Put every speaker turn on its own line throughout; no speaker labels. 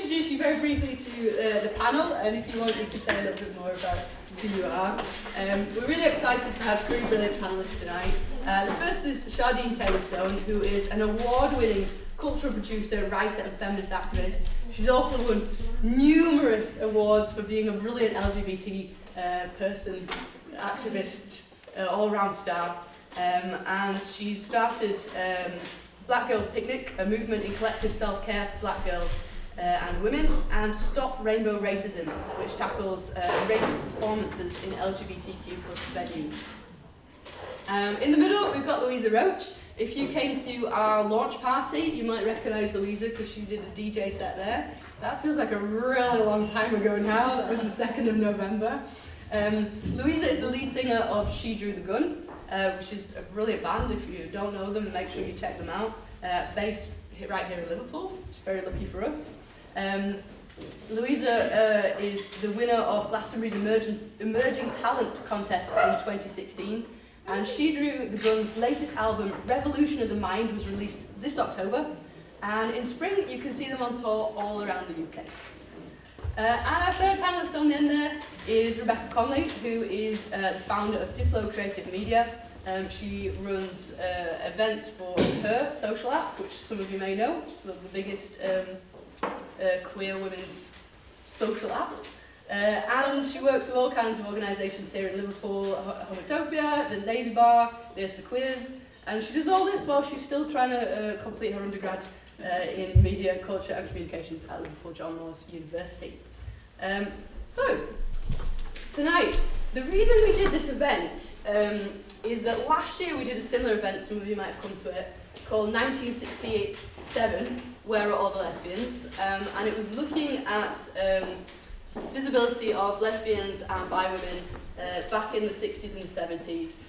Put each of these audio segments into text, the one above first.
introduce you very briefly to the panel, and if you want, you can say a little bit more about who you are. We're really excited to have three brilliant panellists tonight. The first is Chardine Taylor-Stone, who is an award-winning cultural producer, writer, and feminist activist. She's also won numerous awards for being a brilliant LGBT person, activist, all-round star. And she started Black Girls Picnic, a movement in collective self-care for black girls and women, and Stop Rainbow Racism, which tackles racist performances in LGBTQ venues. In the middle, we've got Louisa Roach. If you came to our launch party, you might recognise Louisa because she did a DJ set there. That feels like a really long time ago now. That was the 2nd of November. Louisa is the lead singer of She Drew the Gun, which is a brilliant band. If you don't know them, make sure you check them out. Based right here in Liverpool, which is very lucky for us. Louisa is the winner of Glastonbury's Emerging Talent Contest in 2016, and She Drew the Gun's latest album, Revolution of the Mind, was released this October, and in spring you can see them on tour all around the UK. And our third panellist on the end there is Rebecca Conley, who is the founder of Diplo Creative Media. She runs events for her social app, which some of you may know. It's the biggest queer women's social app. And she works with all kinds of organisations here in Liverpool, Homotopia, the Navy Bar, There's for Queers. And she does all this while she's still trying to complete her undergrad in media, culture and communications at Liverpool John Moores University. So, tonight, the reason we did this event is that last year we did a similar event, some of you might have come to it, called 1967, Where Are All the Lesbians? And it was looking at visibility of lesbians and bi women back in the 60s and the 70s,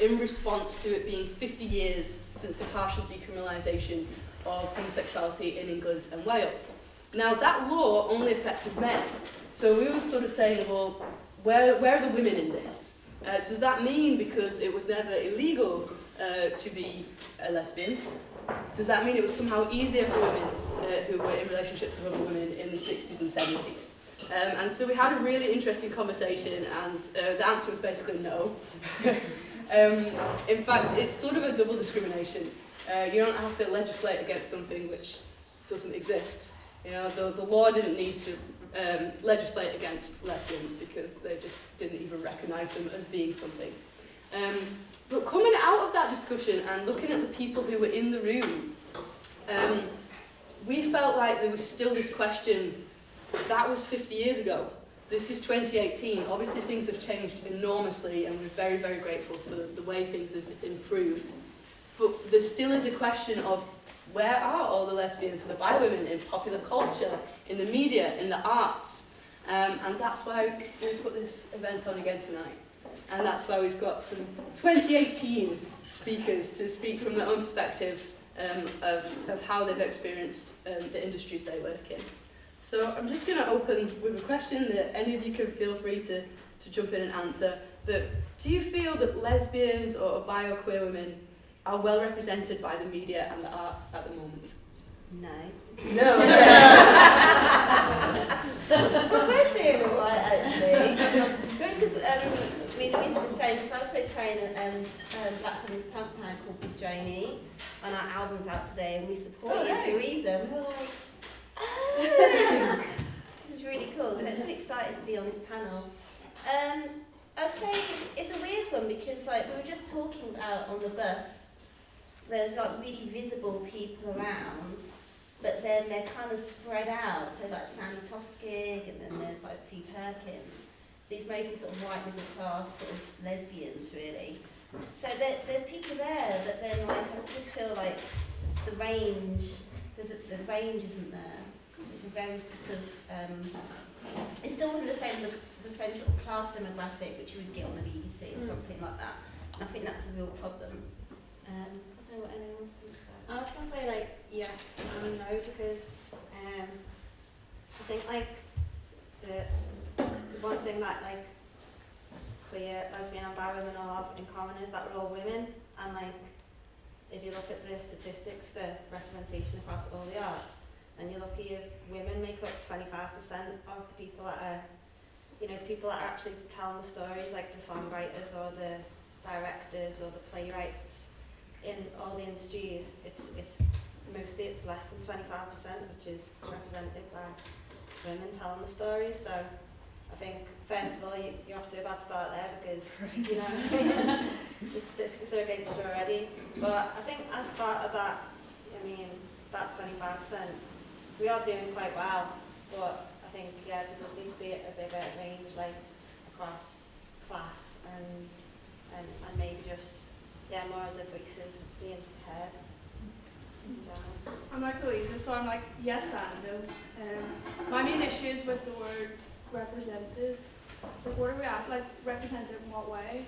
in response to it being 50 years since the partial decriminalisation of homosexuality in England and Wales. Now, that law only affected men, so we were sort of saying, well, where are the women in this? Does that mean because it was never illegal to be a lesbian, does that mean it was somehow easier for women who were in relationships with other women in the 60s and 70s? And so we had a really interesting conversation, and the answer was basically no. In fact, it's sort of a double discrimination. You don't have to legislate against something which doesn't exist. You know, the law didn't need to legislate against lesbians because they just didn't even recognise them as being something. But coming out of that discussion and looking at the people who were in the room, we felt like there was still this question. That was 50 years ago. This is 2018. Obviously things have changed enormously, and we're very, very grateful for the way things have improved. But there still is a question of where are all the lesbians and the bi women in popular culture, in the media, in the arts? And that's why we put this event on again tonight. And that's why we've got some 2018 speakers to speak from their own perspective of how they've experienced the industries they work in. So I'm just going to open with a question that any of you can feel free to jump in and answer. But do you feel that lesbians or bi or queer women are well represented by the media and the arts at the moment?
No.
No.
Well, we're doing all right, actually. Because Louisa was saying, because I was so playing a Black Feminist punk band called Big Janie, and our album's out today, and we supported Louisa, and we were like, oh, this is really cool. So it's really excited to be on this panel. I'd say it's a weird one because, like, we were just talking about on the bus, there's like really visible people around, but then they're kind of spread out. So like Sammy Toskig, and then there's like Sue Perkins. These mostly sort of white middle class sort of lesbians, really. So there's people there, but then like I just feel like the range isn't there. It's a very sort of it's still within the same sort of class demographic which you would get on the BBC or something like that. And I think that's a real problem. I don't know what anyone else thinks about it.
I was going to say, like, yes and no, because I think, like, the one thing that, like, queer, lesbian and bi women all have in common is that we're all women, and, like, if you look at the statistics for representation across all the arts, and you're lucky if women make up 25% of the people that are, you know, the people that are actually telling the stories, like the songwriters or the directors or the playwrights in all the industries. It's mostly it's less than 25%, which is represented by women telling the stories. So I think first of all you're off to a bad start there, because you know the statistics are against you already. But I think as part of that, I mean, that 25%, we are doing quite well. But I think there does need to be a bigger range, like across class and maybe just more of the voices being heard.
I'm like Louisa, so I'm like yes and no. My main issue is with the word represented. Like, what are we at? Like, represented in what way?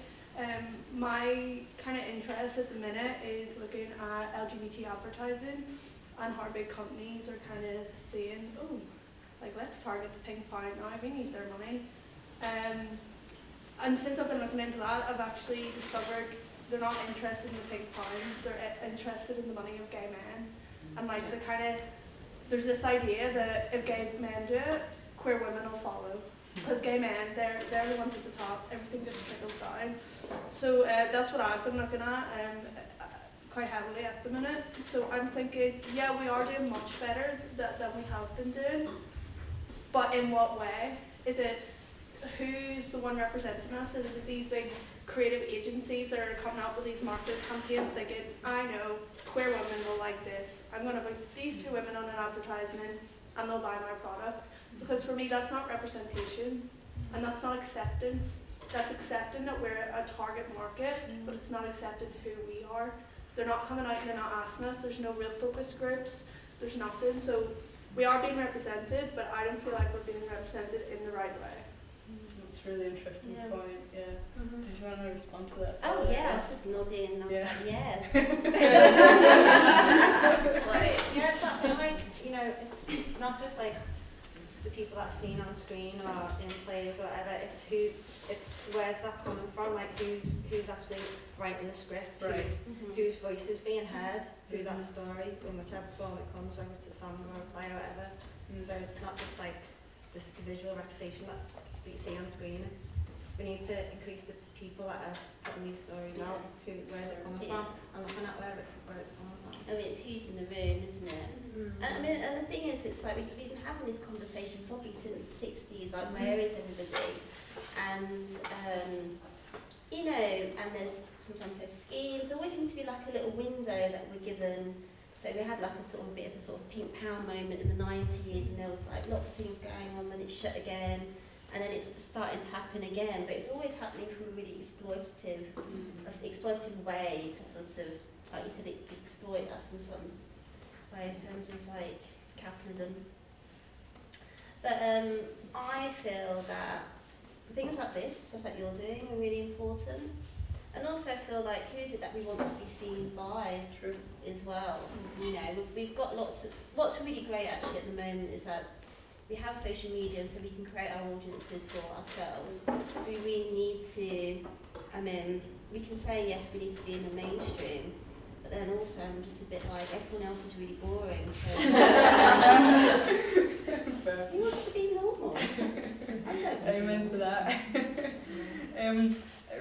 My kind of interest at the minute is looking at LGBT advertising and how big companies are kind of saying, oh, like, let's target the pink pound now, we need their money. And since I've been looking into that, I've actually discovered they're not interested in the pink pound, they're interested in the money of gay men. And like the kind of, there's this idea that if gay men do it, queer women will follow. Because gay men, they're the ones at the top, everything just trickles down. So that's what I've been looking at quite heavily at the minute. So I'm thinking, yeah, we are doing much better than we have been doing. But in what way? Is it, who's the one representing us? Is it these big creative agencies that are coming up with these marketing campaigns thinking, I know queer women will like this, I'm going to put these two women on an advertisement and they'll buy my product? Because for me that's not representation, and that's not acceptance. That's accepting that we're a target market, but it's not accepting who we are. They're not coming out and they're not asking us, there's no real focus groups, there's nothing. So we are being represented, but I don't feel like we're being represented in the right way.
That's a really interesting point, yeah. Did you want to respond to that?
Oh yeah, I was just nodding and I was like, yeah.
Like, yeah, it's not like, you know, it's not just like the people that are seen on screen or in plays or whatever, it's where's that coming from, like who's actually writing the script,
right.
whose voice is being heard through that story, in whichever form it comes, whether it's a song or a play or whatever. So it's not just like the visual representation that you see on screen. We need to increase the people that are putting these stories out, where's it coming from, and looking at where it's coming from.
I mean, it's who's in the room, isn't it? And I mean, and the thing is, it's like we've been having this conversation probably since the 60s, like where is everybody? And you know, and sometimes there's schemes. There always seems to be like a little window that we're given. So we had like a sort of bit of a sort of pink pound moment in the 90s, and there was like lots of things going on, then it's shut again, and then it's starting to happen again. But it's always happening from a really exploitative way to sort of, like you said, exploit us in some way in terms of like capitalism. But I feel that things like this, stuff that you're doing, are really important. And also I feel like who is it that we want to be seen by?
True.
As well. You know, we've got what's really great actually at the moment is that we have social media, and so we can create our audiences for ourselves. So we really need to, I mean, we can say yes, we need to be in the mainstream, but then also I'm just a bit like, everyone else is really boring, so who wants to be normal? I don't.
Amen to that.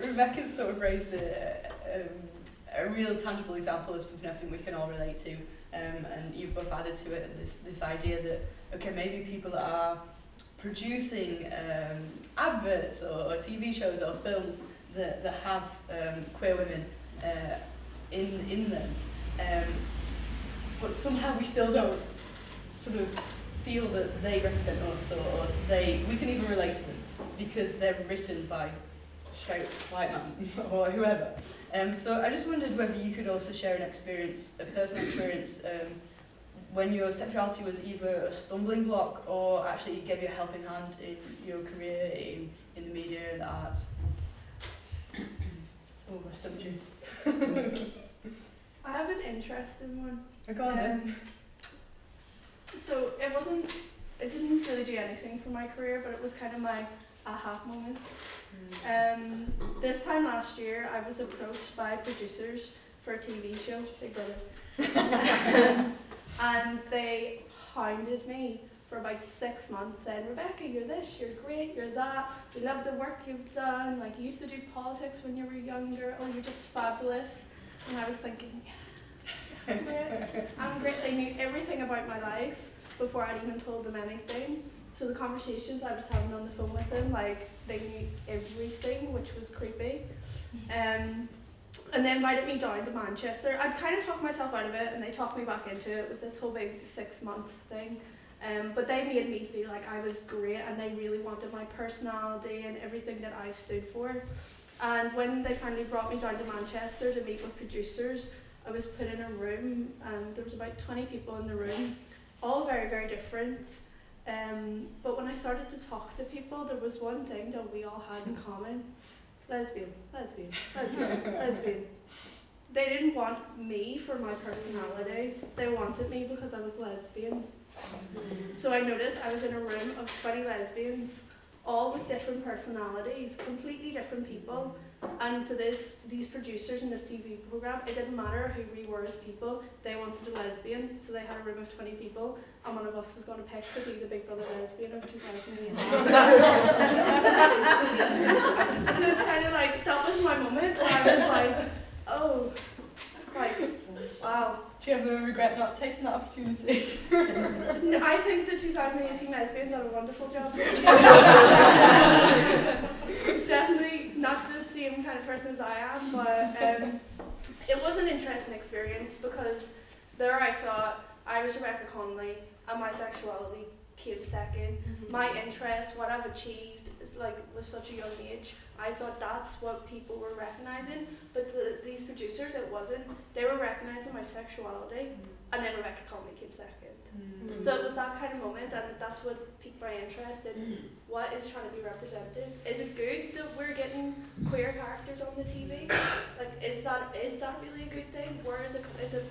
Rebecca's sort of raised a real tangible example of something I think we can all relate to, and you've both added to it this idea that, okay, maybe people that are producing adverts or TV shows or films that have queer women in them, but somehow we still don't sort of feel that they represent us, or we can even relate to them because they're written by straight white man or whoever. So I just wondered whether you could also share a personal experience when your sexuality was either a stumbling block or actually gave you a helping hand in your career in the media and the arts. Oh, I stumped you.
I have an interesting one.
Go on then.
So it didn't really do anything for my career, but it was kind of my aha moment. This time last year, I was approached by producers for a TV show, Big Brother. And they hounded me for about 6 months saying, Rebecca, you're this, you're great, you're that, we love the work you've done, like you used to do politics when you were younger, oh you're just fabulous. And I was thinking, yeah, I'm great. They knew everything about my life before I'd even told them anything. So the conversations I was having on the phone with them, like they knew everything, which was creepy. And they invited me down to Manchester. I'd kind of talked myself out of it and they talked me back into it. It was this whole big 6-month thing. But they made me feel like I was great and they really wanted my personality and everything that I stood for. And when they finally brought me down to Manchester to meet with producers, I was put in a room and there was about 20 people in the room, all very, very different. But when I started to talk to people, there was one thing that we all had in common. Lesbian, lesbian, lesbian, lesbian. They didn't want me for my personality. They wanted me because I was lesbian. So I noticed I was in a room of 20 lesbians, all with different personalities, completely different people. And to these producers in this TV program, it didn't matter who we were as people, they wanted a lesbian, so they had a room of 20 people, and one of us was going to pick to be the Big Brother lesbian of 2018. So it's kind of like, that was my moment, where I was like, oh, like, wow.
Do you ever regret not taking that opportunity?
I think the 2018 lesbian did a wonderful job. Definitely not the same kind of person as I am, but it was an interesting experience because there I thought I was Rebecca Conley and my sexuality came second. My interest, what I've achieved, is like with such a young age. I thought that's what people were recognizing, but these producers, it wasn't. They were recognizing my sexuality, and then Rebecca Conley came second. So it was that kind of moment, and that's what piqued my interest in what is trying to be represented. Is it good that we're getting queer characters on the TV? Like, is that really a good thing? Where is it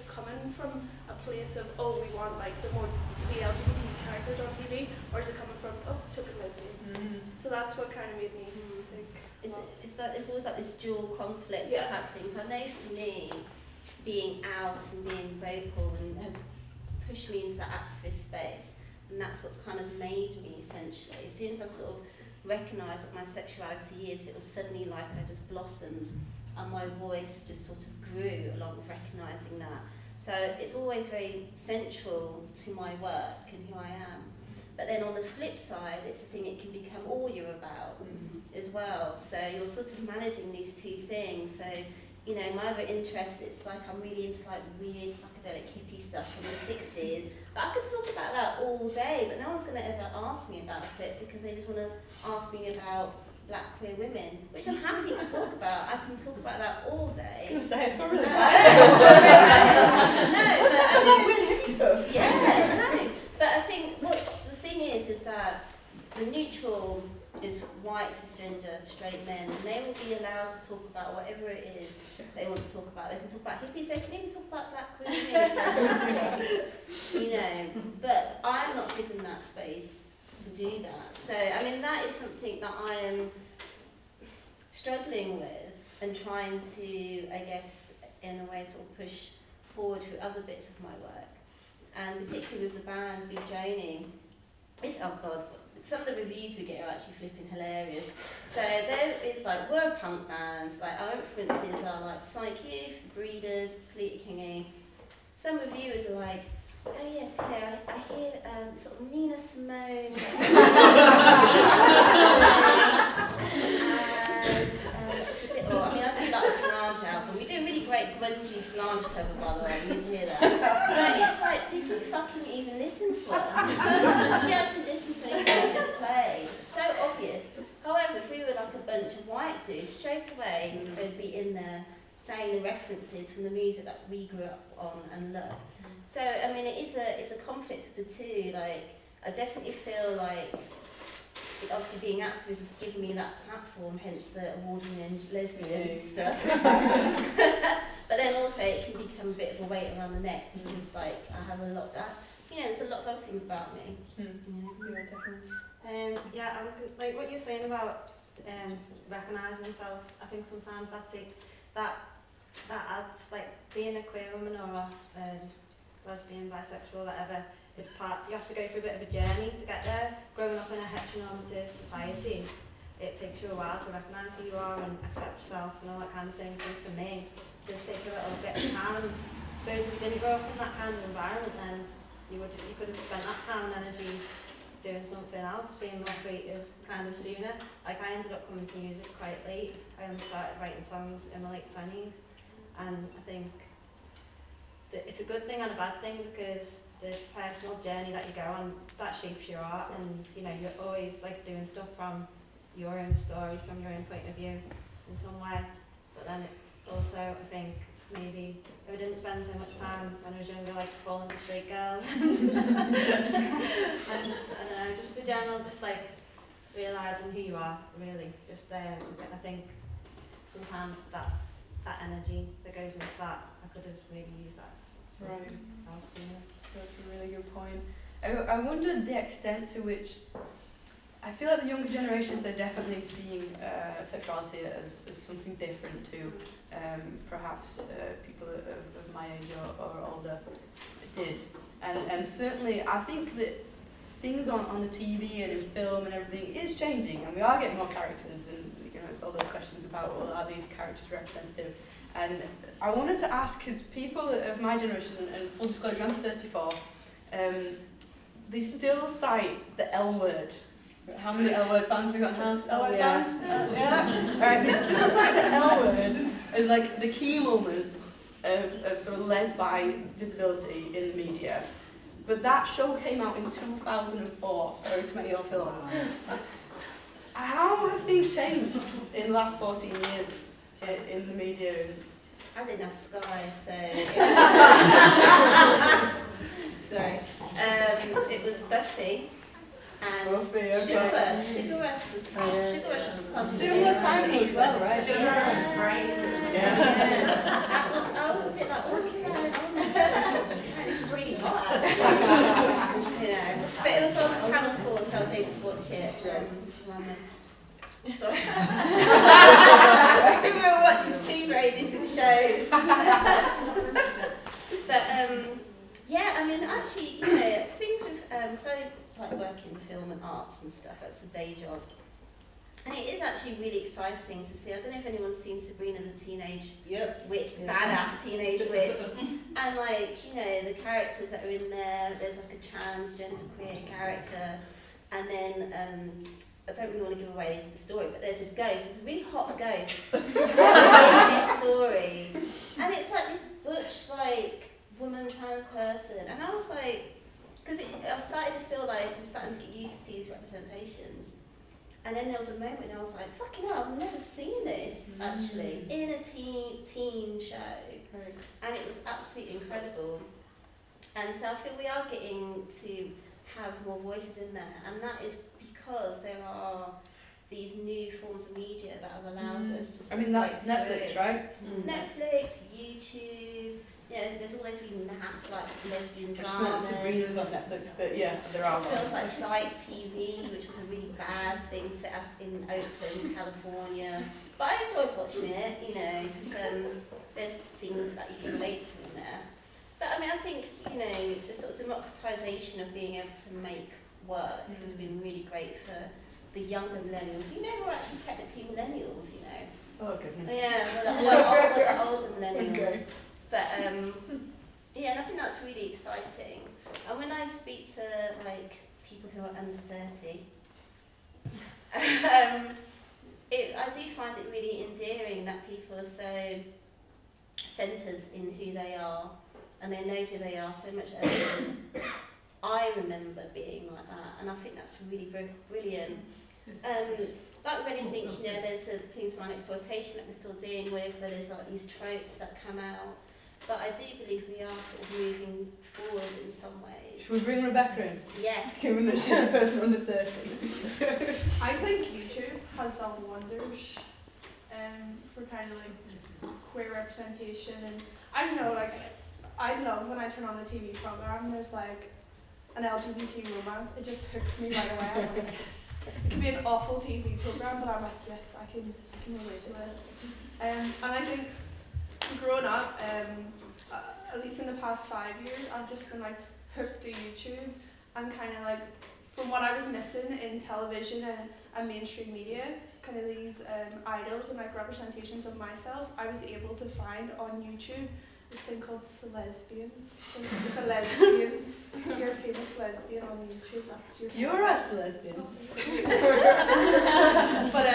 coming from a place of, oh, we want like the more to be LGBT characters on TV, or is it coming from, oh, took a lesbian? So that's what kind of made me think.
It's always like this dual conflict type thing. So I know for me, being out and being vocal and has pushed me into that activist space, and that's what's kind of made me essentially. As soon as I sort of recognised what my sexuality is, it was suddenly like I just blossomed and my voice just sort of grew along with recognising that. So it's always very central to my work and who I am. But then on the flip side, it's a thing it can become all you're about as well. So you're sort of managing these two things. So, you know, my other interests, it's like I'm really into like weird psychedelic hippie stuff from the 60s. But I could talk about that all day, but no one's going to ever ask me about it because they just want to ask me about black queer women, which I'm happy to talk about. I can talk about that all day.
I was going to say, it's not really
No,
but
but I mean,
weird hippie stuff.
yeah, no. But I think the thing is that the neutral is white, cisgender, straight men, and they will be allowed to talk about whatever it is they want to talk about. They can talk about hippies, they can even talk about black queer community, you know. But I'm not given that space to do that. So, I mean, that is something that I am struggling with and trying to, I guess, in a way, sort of push forward through other bits of my work. And particularly with the band Big Joni, oh God, some of the reviews we get are actually flipping hilarious. So there is like, we're a punk band, like our influences are like Psych Youth, Breeders, Sleaty Kingy. Some reviewers are like, oh yes, you know, I hear sort of Nina Simone, and it's a bit, I mean, I do like the Slange album. We do a really great grungy Slange cover, by the way, you need to hear that. But it's like, did you fucking even listen to us? Did you actually listen to anything we just played? It's so obvious. However, if we were like a bunch of white dudes, straight away they'd be in there saying the references from the music that we grew up on and loved. So, I mean, it's a conflict of the two. Like, I definitely feel like, obviously being activist has given me that platform, hence the award-winning lesbian stuff. But then also it can become a bit of a weight around the neck because, like, I have a lot that, you know, there's a lot of other things about me.
Yeah, I was like what you're saying about recognising yourself. I think sometimes that adds, like, being a queer woman or a lesbian, bisexual, whatever, it's part, you have to go through a bit of a journey to get there. Growing up in a heteronormative society, it takes you a while to recognise who you are and accept yourself and all that kind of thing. I think for me, it did take a little bit of time. And I suppose if you didn't grow up in that kind of environment, then you could have spent that time and energy doing something else, being more creative kind of sooner. Like I ended up coming to music quite late. I only started writing songs in my late 20s, and I think that it's a good thing and a bad thing, because the personal journey that you go on, that shapes your art, and you know, you're always like doing stuff from your own story, from your own point of view in some way. But then also I think maybe if I didn't spend so much time when I was younger like falling for straight girls and just, I don't know, just the general, just like realising who you are really, just there. I think sometimes that energy that goes into that, I could have maybe used that else sooner.
That's a really good point. I wonder the extent to which I feel like the younger generations, they're definitely seeing sexuality as something different to perhaps people of my age or older did. And certainly I think that things on the TV and in film and everything is changing, and we are getting more characters, and you know, it's all those questions about, well, are these characters representative? And I wanted to ask, because people of my generation, and full disclosure, I'm 34, they still cite the L word. How many L word fans have we got in the house? L word fans? Yeah. Alright, they still cite the L word as like the key moment of sort of lesbian visibility in the media. But that show came out in 2004, sorry to make you all feel old. How have things changed in the last 14 years in the media?
I didn't have Sky, so sorry. It was Buffy and
Buffy, okay.
Sugar Rush. Sugar Rush was fun.
Similar timing as well, right?
Sugar Rush, right? Yeah. I was a bit like, what's going on? This is really hot, actually. You know, but it was on Channel 4, so I was able to watch it. Sorry. We were watching two very different shows. But yeah, I mean, actually, you know, things with because I like work in film and arts and stuff. That's the day job, and it is actually really exciting to see. I don't know if anyone's seen Sabrina the Teenage Witch, the badass teenage witch, and like, you know, the characters that are in there. There's like a transgender queer character, and then I don't really want to give away the story, but there's a ghost. There's a really hot ghost in this story, and it's like this butch, like, woman trans person, and I was like, because I started to feel like I'm starting to get used to these representations, and then there was a moment when I was like, fucking hell, I've never seen this actually in a teen show, and it was absolutely incredible. And so I feel we are getting to have more voices in there, and that is because there are these new forms of media that have allowed us to.
I mean, that's Netflix, right?
Netflix, YouTube. Yeah, there's all those really naff, like, lesbian dramas.
Sabrina's on Netflix, but yeah, there are.
It feels like Dyke TV, which was a really bad thing set up in Oakland, California. But I enjoyed watching it, you know, because there's things that you can relate to in there. But I mean, I think, you know, the sort of democratisation of being able to make work has been really great for the younger millennials. You know, we're actually technically millennials, you know.
Oh, goodness.
Yeah, we're the older millennials.
Okay.
But yeah, and I think that's really exciting. And when I speak to like people who are under 30, I do find it really endearing that people are so centred in who they are, and they know who they are so much earlier than I remember being like that, and I think that's really brilliant. Like with anything, you know, there's things around exploitation that we're still dealing with, where there's like these tropes that come out. But I do believe we are sort of moving forward in some ways.
Should we bring Rebecca in?
Yes.
Given that she's a person under 30.
I think YouTube has done wonders for kind of like queer representation, and I don't know, like, I love when I turn on a TV program and there's like an LGBT romance. It just hooks me right away. I'm like, yes. It can be an awful TV program, but I'm like, yes, I can relate to this. And I think growing up, at least in the past 5 years, I've just been like hooked to YouTube and kind of like, from what I was missing in television and mainstream media, kind of these idols and like representations of myself, I was able to find on YouTube this thing called Lesbians. Lesbians. You're a famous lesbian on YouTube. That's your.
You're us lesbians.
But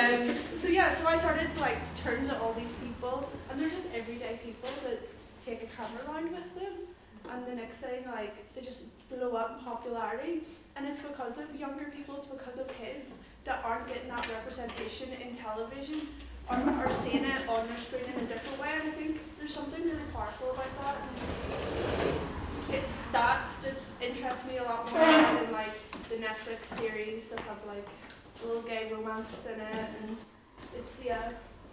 so yeah, so I started to like turn to all these people, and they're just everyday people that just take a camera around with them, and the next thing like they just blow up in popularity, and it's because of younger people, it's because of kids that aren't getting that representation in television, are seeing it on their screen in a different way, and I think there's something really powerful about that. It's that interests me a lot more than like the Netflix series that have like a little gay romance in it, and it's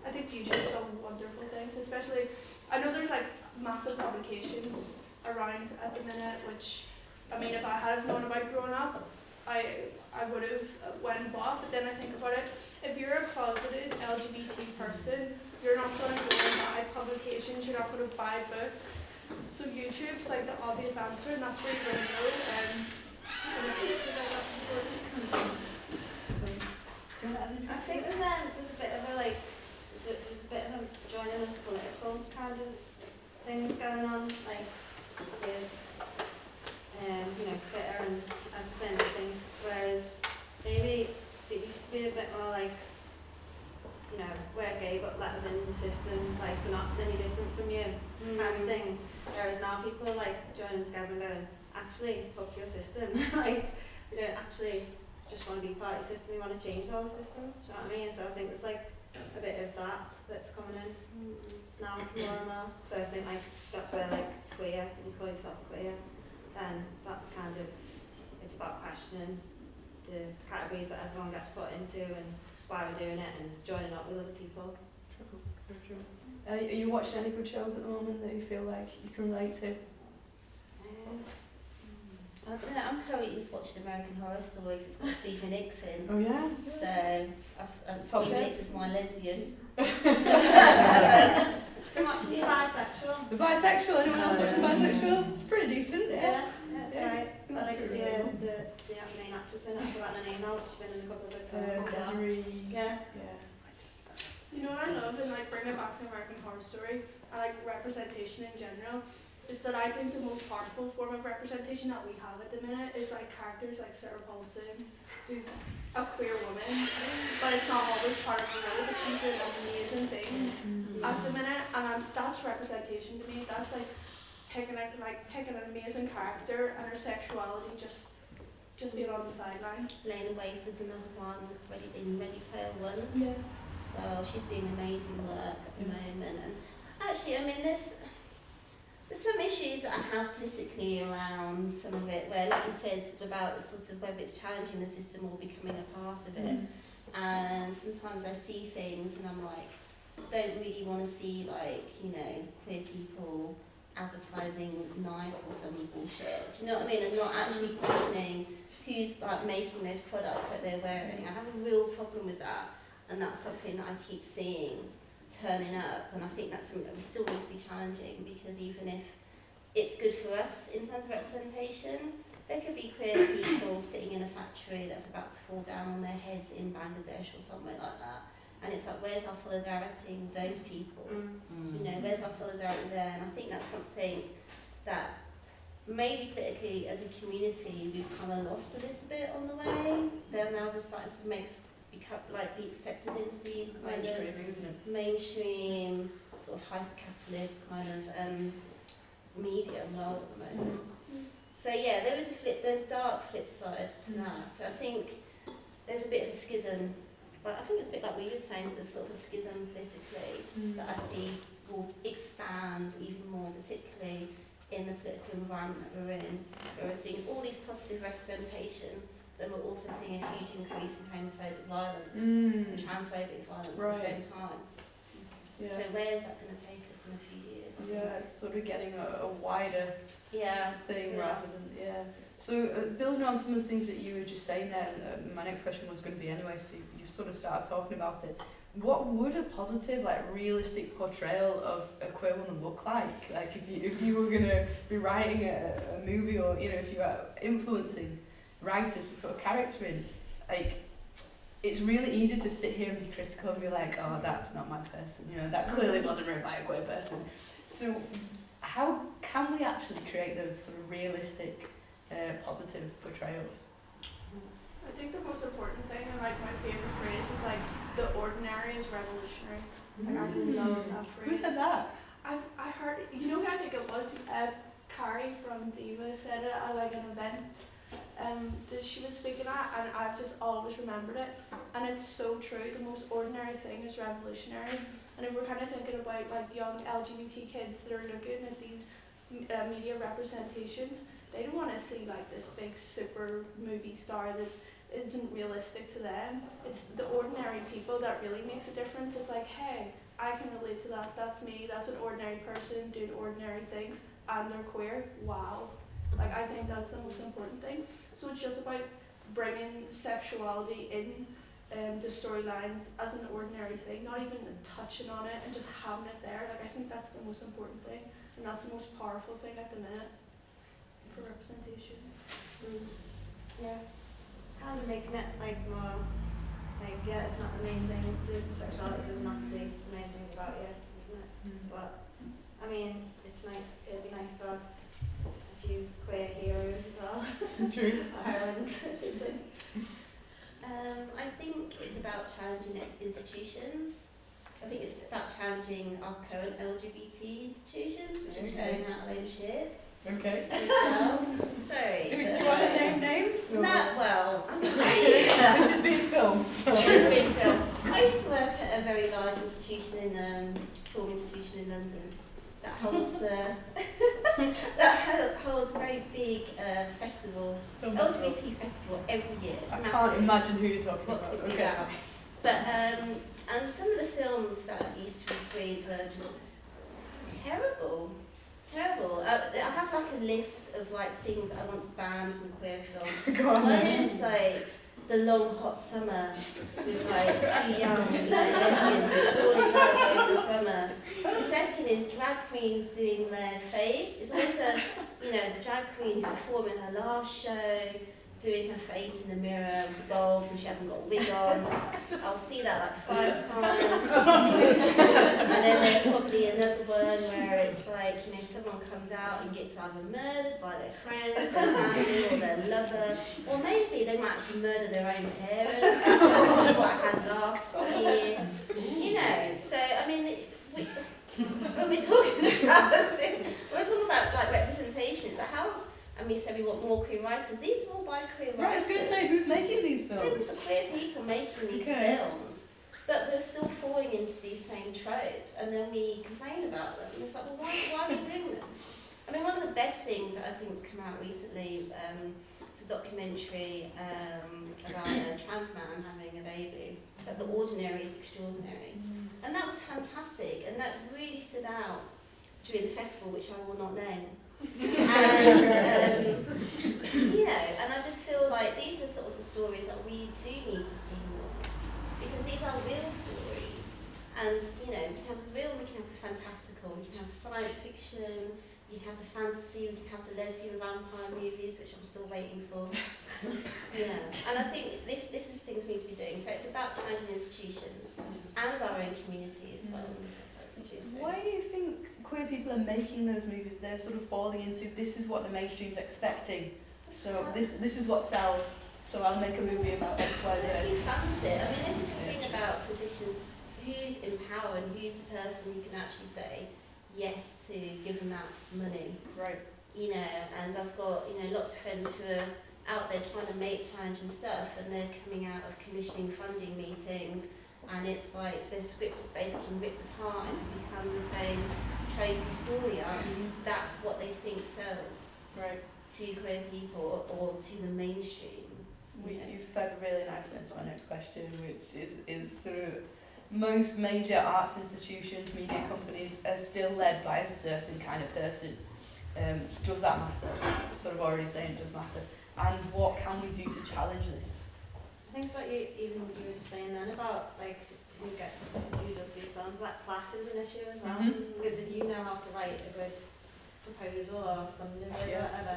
I think YouTube's some wonderful things, especially I know there's like massive publications around at the minute, which I mean if I had known about growing up, I would have went and bought, but then I think about it, if you're a closeted LGBT person, you're not going to go and buy publications, you're not going to buy books, so YouTube's like the obvious answer, and that's where you're going to go, and I
think there's a bit of a like, there's a bit of a joining of political kind of things going on, like with Twitter and everything, whereas maybe it used to be a bit more like, we're gay but let us in the system, like we're not any different from you, kind of thing. Whereas now people are like joining together and going, actually, fuck your system. Like, we don't actually just want to be part of your system, we want to change the whole system. Do you know what I mean? So I think there's like a bit of that's coming in now more and more. So I think like that's where like queer, you call yourself queer, then that kind of, it's about questioning the categories that everyone gets put into and why we're doing it and joining up with other people.
Are you watching any good shows at the moment that you feel like you can relate to?
I don't know, I'm currently just watching American Horror Stories. It's got Stephen Nicks in.
Oh yeah?
So Stephen Nicks is my lesbian.
I'm actually bisexual.
The bisexual, anyone else watching bisexual? It's pretty decent,
Yeah, that's
yeah.
right. I like
That's
the
really cool.
main actress in it, I've forgotten her name now, she's been in a couple of good films.
Desiree.
Yeah.
You know what I love, and like bringing it back to American Horror Story and like representation in general, is that I think the most powerful form of representation that we have at the minute is like characters like Sarah Paulson, who's a queer woman, but it's not always part of the role, but she's doing amazing things at the minute, and that's representation to me. That's like picking an amazing character and her sexuality just being on the sideline.
Lena Waithe is another one, Ready Player One.
Yeah.
Well, she's doing amazing work at the moment, and actually, I mean, there's some issues that I have politically around some of it, where, like you said, it's about sort of whether it's challenging the system or becoming a part of it. And sometimes I see things and I'm like, don't really want to see like, queer people advertising Nike or some bullshit. Do you know what I mean? And not actually questioning who's like making those products that they're wearing. I have a real problem with that. And that's something that I keep seeing turning up, and I think that's something that we still need to be challenging, because even if it's good for us in terms of representation, there could be queer people sitting in a factory that's about to fall down on their heads in Bangladesh or somewhere like that, and it's like, where's our solidarity with those people? Where's our solidarity there? And I think that's something that maybe politically as a community we've kind of lost a little bit on the way. They're now just starting to be accepted into these kind of mainstream, sort of hyper-capitalist kind of media world at the moment. So yeah, there's a dark flip side to that. So I think there's a bit of a schism. I think it's a bit like what you were saying, there's sort of a schism politically that I see will expand even more, particularly in the political environment that we're in, where we're seeing all these positive representation, then we're also seeing a huge increase in homophobic violence and transphobic violence at the same time.
Yeah.
So where is that going to take us in a few years? I think?
Yeah, it's sort of getting a wider
Yeah.
thing
Yeah.
rather than, yeah. So building on some of the things that you were just saying there, and my next question was going to be anyway, so you sort of started talking about it. What would a positive, like realistic portrayal of a queer woman look like? Like if you were going to be writing a movie, or you know, if you were influencing writers to put a character in, like it's really easy to sit here and be critical and be like, oh, that's not my person, you know, that clearly wasn't written by a queer person. So how can we actually create those sort of realistic, positive portrayals?
I think the most important thing, and like my favourite phrase, is like, the ordinary is revolutionary. Like, I really love that phrase.
Who said that?
I heard, you know who I think it was? Carrie from Diva said it at like an event that she was speaking at, and I've just always remembered it. And it's so true, the most ordinary thing is revolutionary. And if we're kind of thinking about like young LGBT kids that are looking at these media representations, they don't want to see like this big super movie star that isn't realistic to them. It's the ordinary people that really makes a difference. It's like, hey, I can relate to that. That's me. That's an ordinary person doing ordinary things, and they're queer. Wow. Like, I think that's the most important thing. So it's just about bringing sexuality in the storylines as an ordinary thing, not even touching on it and just having it there. Like, I think that's the most important thing, and that's the most powerful thing at the minute for representation.
Yeah. Kind of making it like more, like, yeah, it's not the main thing. The sexuality doesn't have to be the main thing about you, isn't it? But I mean, it's like, it'd be nice to have a few queer heroes as well.
True.
Ireland's.
I think it's about challenging institutions. I think it's about challenging our current LGBT institutions, which are throwing out a load of shit.
Okay.
As well. Sorry.
Do you want to name names? Or?
Not well.
This is being filmed.
It's being filmed. I used to work at a very large institution in film institution in London that holds holds a very big festival, LGBT festival every year. It's
I
massive.
can't imagine who you're talking
What
about.
could be
Okay.
that? But and some of the films that used to be screened were just terrible. Terrible. I have like a list of like things that I want to ban from queer film.
Go on.
One is like The Long Hot Summer with like two young lesbians who fall in love over the summer. The second is drag queens doing their face. It's always the drag queen who's performing her last show, doing her face in the mirror with bulbs and she hasn't got a wig on. I'll see that like 5 times. And then there's probably another one where it's like, someone comes out and gets either murdered by their friends, their family, or their lover, or maybe they might actually murder their own parents. That was what I had last year. So I mean, when we're talking about like representation, so how? And we said we want more queer writers. These are all by queer writers.
Right, I was going to say, who's making these films?
Films are queer people making these films, but we're still falling into these same tropes, and then we complain about them. And it's like, well, why are we doing them? I mean, one of the best things that I think has come out recently is a documentary about a trans man having a baby. It's like The Ordinary is Extraordinary. And that was fantastic, and that really stood out during the festival, which I will not name. And I just feel like these are sort of the stories that we do need to see more, because these are real stories, and we can have the real, we can have the fantastical, we can have the science fiction, you can have the fantasy, we can have the lesbian vampire movies, which I'm still waiting for. And I think this is things we need to be doing. So it's about challenging institutions and our own community as well.
Why do you think queer people are making those movies? They're sort of falling into, this is what the mainstream's expecting, so this is what sells, so I'll make a movie about X, Y, Z.
Who funds it? I mean, this is the thing about positions. Who's in power and who's the person who can actually say yes to giving that money?
Right.
And I've got, lots of friends who are out there trying to make challenging stuff, and they're coming out of commissioning funding meetings, and it's like their script is basically ripped apart and it's become the same trade story arc, because that's what they think sells to queer people or to the mainstream.
You fed really nicely into my next question, which is sort of most major arts institutions, media companies are still led by a certain kind of person. Does that matter? Sort of already saying it does matter. And what can we do to challenge this?
I think it's what you were just saying then about like who does these films, that class is an issue as well. Because if you know how to write a good proposal or funding or whatever,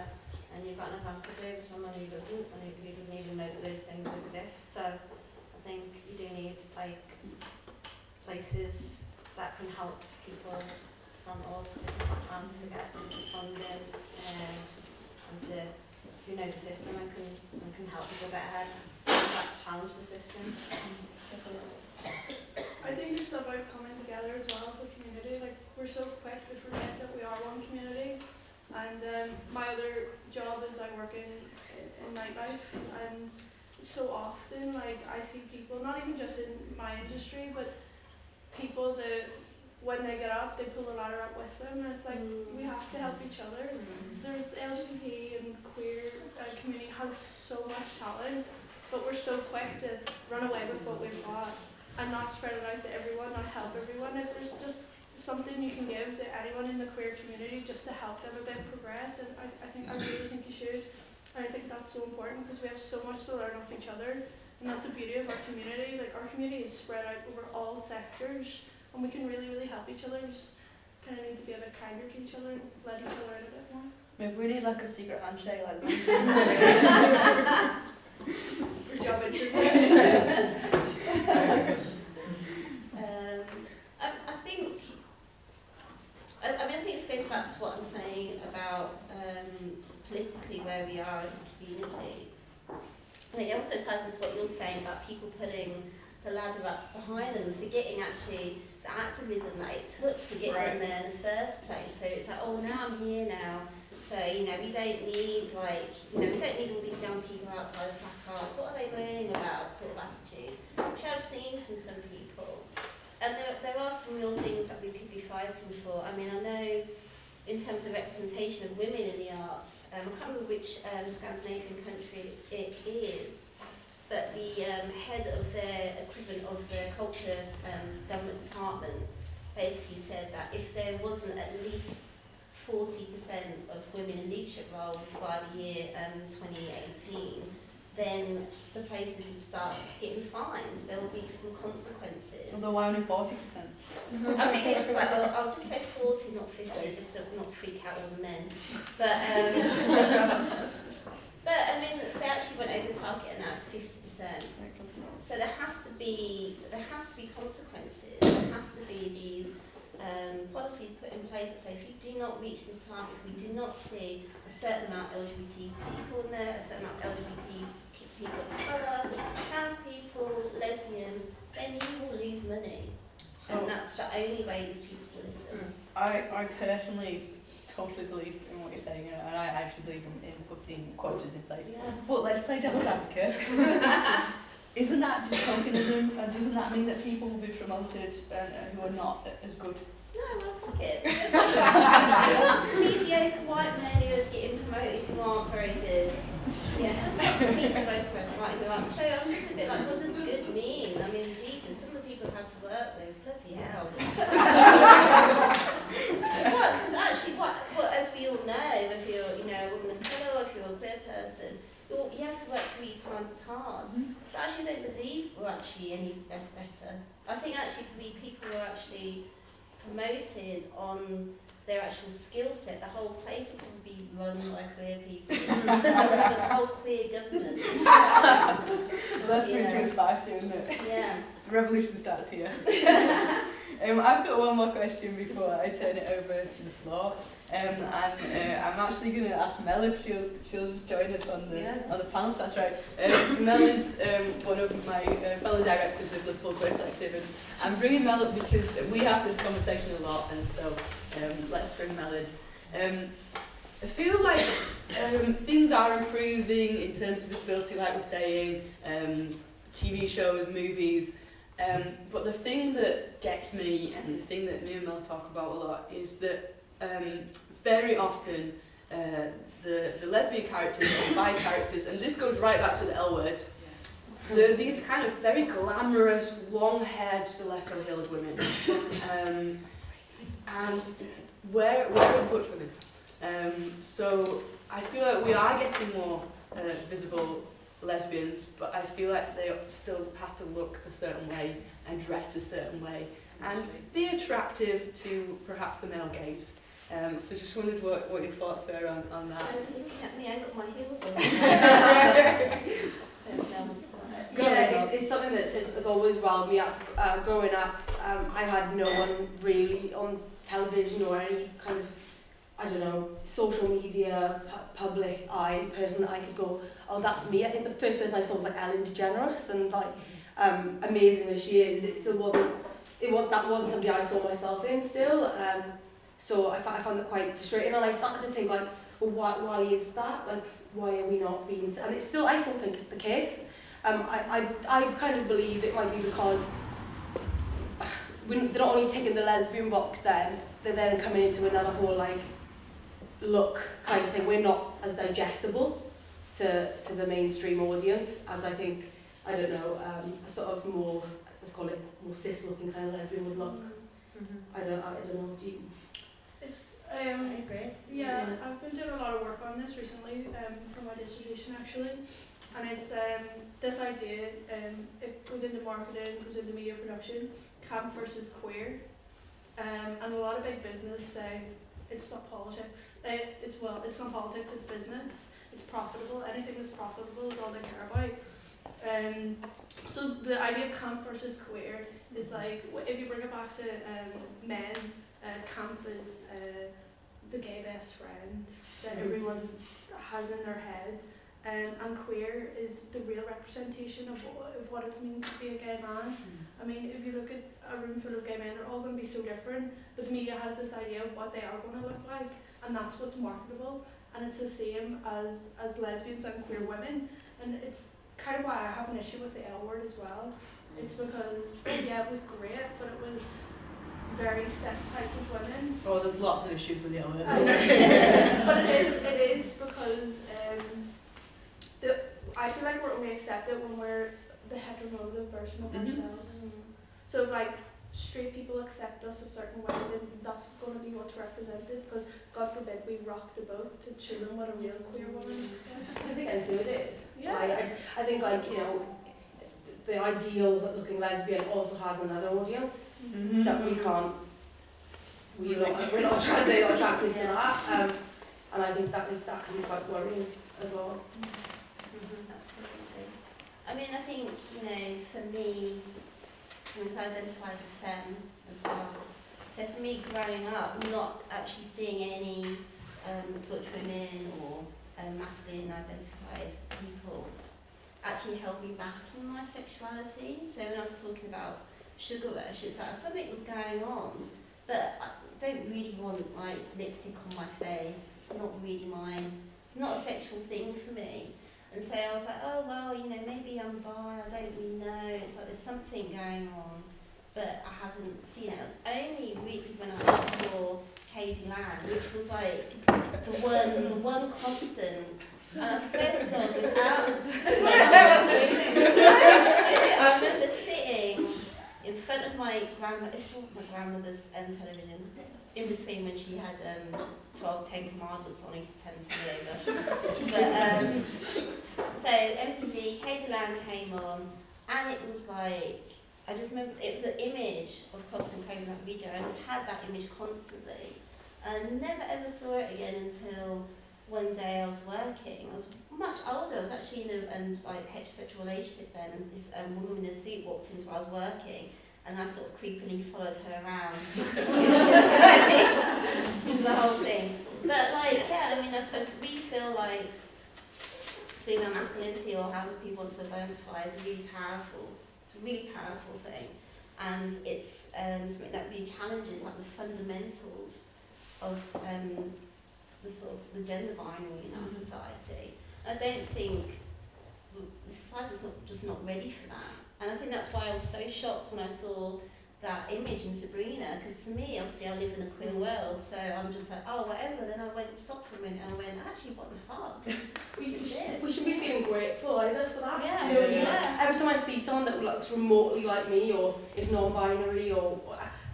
and you've got enough empathy for someone who doesn't, and who doesn't even know that those things exist. So I think you do need like places that can help people from all different backgrounds to get into funding and to who know the system and can help people get ahead. That challenge the system.
I think it's about coming together as well as a community. Like, we're so quick to forget that we are one community. And my other job is I work in nightlife, and so often like I see people, not even just in my industry, but people that when they get up, they pull the ladder up with them, and it's like we have to help each other. The LGBT and queer community has so much talent, but we're so quick to run away with what we've got and not spread it out to everyone, not help everyone. If there's just something you can give to anyone in the queer community just to help them a bit progress, and I really think you should. And I think that's so important because we have so much to learn off each other, and that's the beauty of our community. Like, our community is spread out over all sectors, and we can really, really help each other. Just kind of need to be a bit kinder to each other and let each other in a bit more.
Maybe we need like a secret handshake like this.
For job interviews.
I think it goes back to what I'm saying about politically where we are as a community. And it also ties into what you're saying about people pulling the ladder up behind them and forgetting actually the activism that it took to get them there in the first place. So it's like, oh, now I'm here now. So, we don't need we don't need all these young people outside of placards. What are they worrying about, sort of attitude, which I've seen from some people. And there are some real things that we could be fighting for. I mean, I know in terms of representation of women in the arts, I can't remember which Scandinavian country it is, but the head of their equivalent of the culture government department basically said that if there wasn't at least 40% of women in leadership roles by the year 2018, then the places would start getting fines. There will be some consequences.
Although why only 40%?
I think it's like, I'll just say 40, not 50, just to not freak out all the men. But I mean, they actually went over the target, and now it's 50%. So there has to be consequences. There has to be these policies put in place that say if you do not reach this target, if we do not see a certain amount of LGBT people in there, a certain amount of LGBT people of colour, trans people, lesbians, then you will lose money. So, and that's the only way these people will listen.
I personally totally believe in what you're saying, and I actually believe in putting quotas in place.
Yeah.
But let's play devil's advocate. Isn't that just tokenism? And doesn't that mean that people will be promoted who are not as good?
No, well, fuck it. It's lots of mediocre white men who are getting promoted who aren't very good. Yeah, there's lots of mediocre white men who aren't. So I'm just a bit like, what does good mean? I mean, Jesus, some of the people I've had to work with, bloody hell. Because actually, what, as we all know, if you're a woman of colour, or if you're a queer person, you have to work 3 times as hard. So I actually don't believe we're actually any less better. I think actually people who are actually promoted on their actual skill set, the whole place would be run by queer people. Let's have a whole queer government.
Well, that's really too spicy, isn't it?
Yeah.
The revolution starts here. I've got one more question before I turn it over to the floor. I'm actually going to ask Mel if she'll just join us on the panel. That's right. Mel is one of my fellow directors of Liverpool Queer Collective, and I'm bringing Mel up because we have this conversation a lot, and so let's bring Mel in. I feel like things are improving in terms of visibility, like we're saying, TV shows, movies. But the thing that gets me, and the thing that me and Mel talk about a lot, is that very often the lesbian characters, the bi characters, and this goes right back to the L word, They're these kind of very glamorous, long-haired, stiletto-heeled women. And we're butch women. So I feel like we are getting more visible lesbians, but I feel like they still have to look a certain way and dress a certain way and be attractive to perhaps the male gaze. So just wondered what your thoughts were on that.
I got my heels on.
Yeah, it's something that has always wound me up. Growing up, I had no one really on television or any kind of, I don't know, social media, public eye person that I could go, oh, that's me. I think the first person I saw was like Ellen DeGeneres, and like, amazing as she is, it still wasn't, that wasn't somebody I saw myself in still. So I found it quite frustrating, and I started to think like, well, why is that? Like, why are we not being? And I still think it's the case. I kind of believe it might be because they're not only ticking the lesbian box, then they're then coming into another whole like look kind of thing. We're not as digestible to the mainstream audience as I think, I don't know, a sort of more, let's call it more cis-looking kind of lesbian would look. I don't know. Do you?
I
agree.
Yeah, I've been doing a lot of work on this recently for my dissertation actually, and it's this idea. It goes into marketing, it goes into media production, camp versus queer, and a lot of big business say it's not politics. It's not politics. It's business. It's profitable. Anything that's profitable is all they care about. So the idea of camp versus queer is like, if you bring it back to men. Camp is the gay best friend that everyone has in their head, and queer is the real representation of what it means to be a gay man. I mean, if you look at a room full of gay men, they're all going to be so different, but the media has this idea of what they are going to look like, and that's what's marketable, and it's the same as lesbians and queer women, and it's kind of why I have an issue with the L word as well. It's because, yeah, it was great, but it was very set type of women.
Oh, there's lots of issues with the L word.
But it is because I feel like we're only accepted when we're the heteronormative version of ourselves. So if like straight people accept us a certain way, then that's going to be what's represented, because God forbid we rock the boat to show them what a real queer woman looks like.
I think intimidated.
Yeah.
I think like, you know, the ideal looking lesbian also has another audience that we can't, we're not attracted to that, and I think that can be quite worrying as well.
Absolutely. I mean, I think, you know, for me, I identify as a femme as well. So for me, growing up, not actually seeing any butch women or masculine identified people actually held me back in my sexuality. So when I was talking about sugar rush, it's like something was going on, but I don't really want like lipstick on my face. It's not really it's not a sexual thing for me. And so I was like, oh well, you know, maybe I'm bi, I don't really know. It's like there's something going on, but I haven't seen it. It was only really when I saw Katie Lamb, which was like the one constant. And I swear to God, without I remember sitting in front of my grandmother's television, in between when she had 10 Commandments on, I used to tend to tell you over. But so MTV, Katie Lamb came on, and it was like, I just remember it was an image of Constance Craven, that video, and I just had that image constantly. And never ever saw it again until one day I was working. I was much older. I was actually in a like heterosexual relationship then, and this woman in a suit walked into where I was working, and I sort of creepily followed her around. It was the whole thing. But like, yeah, I mean, I really feel like female masculinity, or however people want to identify, is really powerful. It's a really powerful thing, and it's something that really challenges like the fundamentals of the sort of the gender binary in our society. I don't think the society's just not ready for that, and I think that's why I was so shocked when I saw that image in Sabrina, because to me, obviously, I live in a queer world, so I'm just like, oh, whatever. Then I stopped for a minute and I went, actually, what the fuck?
We should be feeling grateful either for that.
Yeah,
you know,
yeah.
Every time I see someone that looks remotely like me or is non-binary or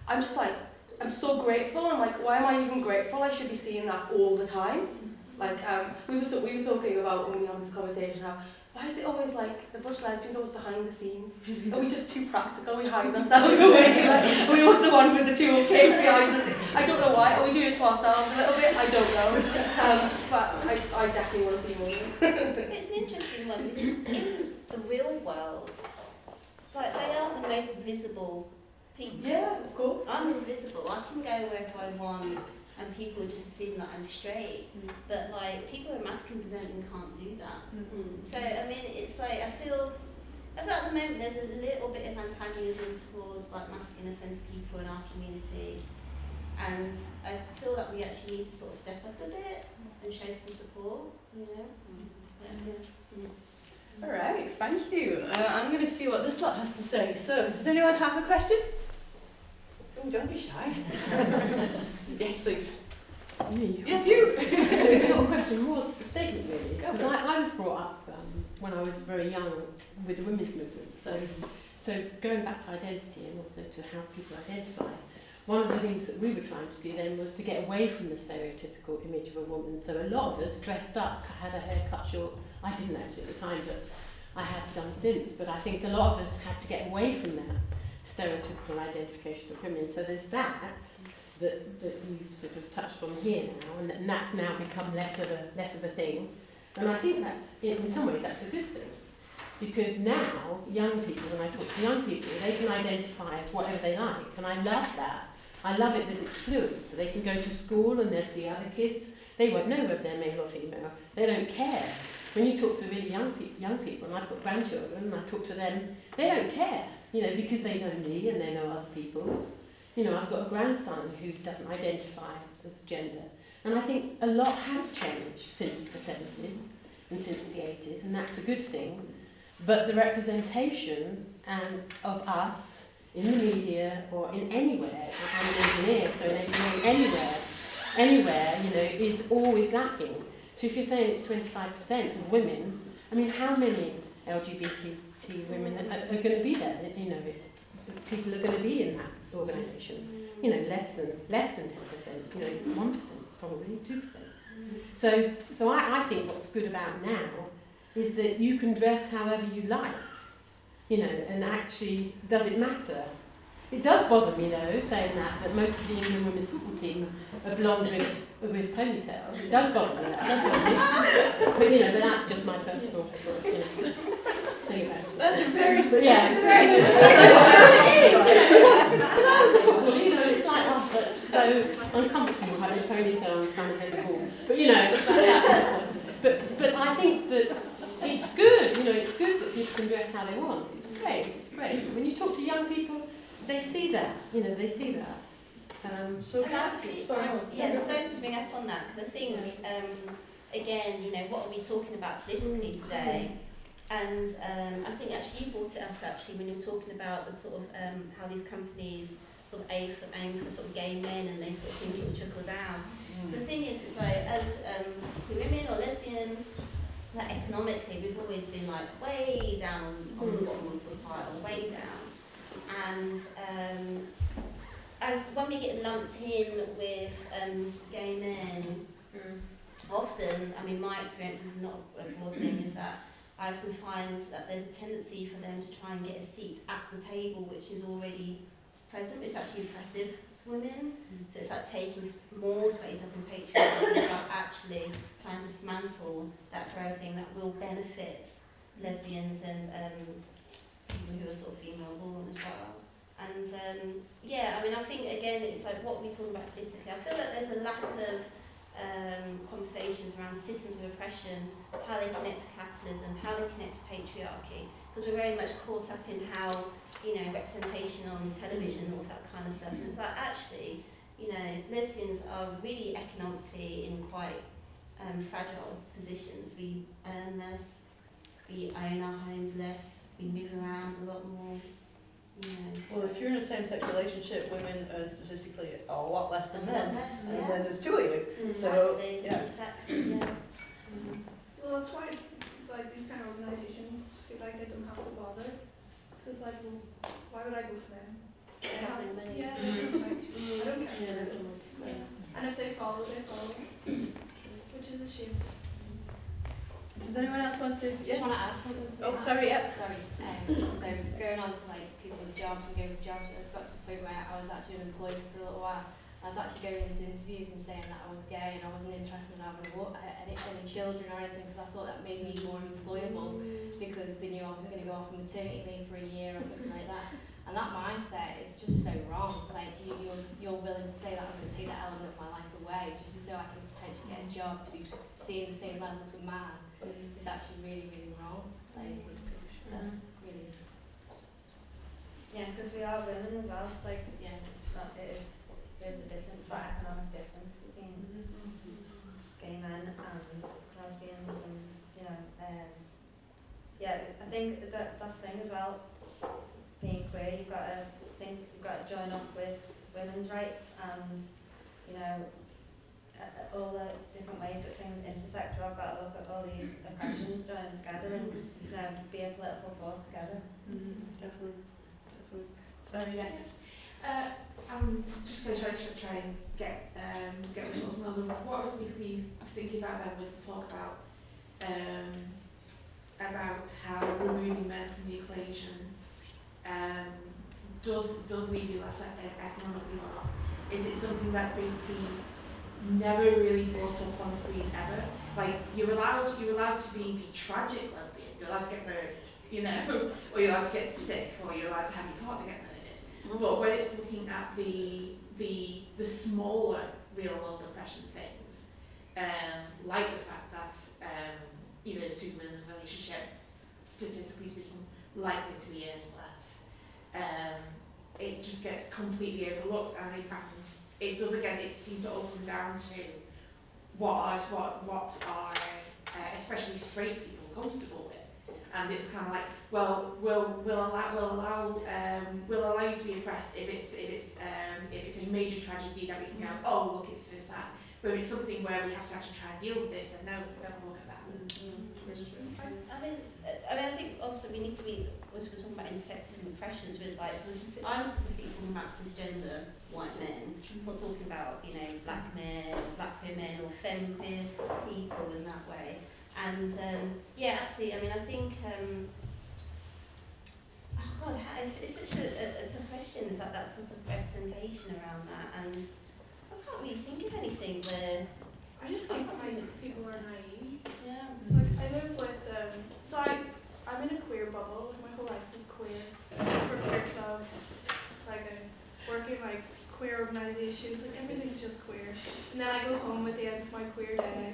I'm just like, I'm so grateful. I'm like, why am I even grateful? I should be seeing that all the time. Like, we were talking about when we had this conversation how, why is it always like the Bush lesbians always behind the scenes? Are we just too practical? We hide ourselves away. Like, are we always the one with the too okay behind the scenes? I don't know why. Are we doing it to ourselves a little bit? I don't know. But I definitely want to see more.
It's an interesting one because in the real world, like they are the most visible people.
Yeah, of course.
I'm invisible. I can go wherever I want, and people just assume that I'm straight. But like people who are masculine presenting can't do that. So I mean, it's like I feel at the moment there's a little bit of antagonism towards like masculine-centered people in our community, and I feel that we actually need to sort of step up a bit and show some support. You know.
All right, thank you. I'm going to see what this lot has to say. So, does anyone have a question? Oh, don't be shy. Yes, please.
Me?
Yes, you.
Not a question, more a statement really.
Go for
Because I was brought up when I was very young with the women's movement. So going back to identity and also to how people identify, one of the things that we were trying to do then was to get away from the stereotypical image of a woman. So a lot of us dressed up, had our hair cut short. I didn't actually at the time, but I have done since. But I think a lot of us had to get away from that stereotypical identification of women. So there's that you sort of touched on here now, and that's now become less of a thing. And I think that's, in some ways, that's a good thing. Because now, young people, when I talk to young people, they can identify as whatever they like. And I love that. I love it that it's fluid. So they can go to school and they'll see other kids. They won't know whether they're male or female. They don't care. When you talk to really young people, and I've got grandchildren, and I talk to them, they don't care, because they know me and they know other people. I've got a grandson who doesn't identify as gender. And I think a lot has changed since the 70s and since the 80s, and that's a good thing. But the representation of us in the media or in anywhere, I'm an engineer, so in anywhere, is always lacking. So if you're saying it's 25% of women, I mean, how many LGBT women are going to be there? People are going to be in that organisation. Less than 10%. 1% probably, 2%. So I think what's good about now is that you can dress however you like, and actually, does it matter? It does bother me though, saying that most of the England women's football team are blonde with ponytails. It does bother me, that does bother me. But that's just my personal sort of, anyway.
That's a very specific.
Yeah. It is. Because as a footballer, it's like, oh, that's so uncomfortable having a ponytail and trying to head the ball. But it's like that. But I think that it's good. It's good that people can dress how they want. It's great. It's great. When you talk to young people, they see that. They see that.
So
sorry. So to bring up on that, because I think again, what are we talking about politically today? And I think actually you brought it up when you were talking about the sort of how these companies sort of aim for sort of gay men, and they sort of think it will trickle down. The thing is, it's like as women or lesbians, like economically, we've always been like way down on the bottom of the pile, way down. And as when we get lumped in with gay men, often, I mean, my experience is not a broad thing, is that I often find that there's a tendency for them to try and get a seat at the table which is already present, which is actually impressive to women. So it's like taking more space up in patriarchy without actually trying to dismantle that very thing that will benefit lesbians and people who are sort of female born as well. And I mean, I think again, it's like, what are we talking about politically? I feel that there's a lack of conversations around systems of oppression, how they connect to capitalism, how they connect to patriarchy, because we're very much caught up in how, representation on television and all that kind of stuff. And it's like, actually, lesbians are really economically in quite fragile positions. We earn less, we own our homes less, we move around a lot more.
Well, if you're in a same-sex relationship, women earn statistically a lot less than men, and
yeah.
then there's two of you.
Exactly,
So, yeah.
Exactly, yeah.
Well, that's why, like, these kind of organisations feel like they don't have to bother. issue.
Does anyone else want to?
I just want to add something to
Oh,
this.
sorry, yeah.
Sorry. So going on to like people with jobs and going for jobs, I've got to the point where I was actually unemployed for a little while. I was actually going into interviews and saying that I was gay and I wasn't interested in having any children or anything, because I thought that made me more employable, because they knew I wasn't going to go off on maternity leave for a year or something like that. And that mindset is just so wrong. Like you're willing to say that I'm going to take that element of my life away just so I can potentially get a job to be seeing the same level as a man. Is actually really, really wrong. Like, that's really.
Yeah, because we are women as well. Like,
Yeah.
it's not. There's a difference, that economic difference between gay men and lesbians, and you know, yeah. I think that's the thing as well. Being queer, you've got to join up with women's rights, and you know, all the different ways that things intersect. I've got to look at all these oppressions joining together and you know, be a political force together.
Definitely. Sorry, yes.
I'm just going to try and get my thoughts on those. What I was basically thinking about then with the talk about how removing men from the equation does leave you less economically well off. Is it something that's basically never really brought up on screen ever? Like you're allowed to be the tragic lesbian. You're allowed to get murdered, you know, or you're allowed to get sick, or you're allowed to have your partner get murdered. But when it's looking at the smaller real world oppression things, like the fact that you know, two women in a relationship, statistically speaking, likely to be earning less, it just gets completely overlooked, and it does again. It seems to all come down to what are especially straight people comfortable with, and it's kind of like, well, we'll allow you to be oppressed if it's a major tragedy that we can go, oh look, it's this that. But if it's something where we have to actually try and deal with this, then no, don't look at that.
I think also we need to be, was we're talking about intersecting oppressions, with like, I'm specifically talking about cisgender white men, not talking about, you know, black queer men or femme queer people in that way. And yeah, absolutely. I mean, I think, oh God, it's such a tough question, is that sort of representation around that, and I can't really think of anything where.
I just think people are naive.
Yeah.
Like I live with so I'm in a queer bubble. Like my whole life is queer. I work for a queer club, like I work in like queer organisations. Like everything's just queer. And then I go home at the end of my queer day.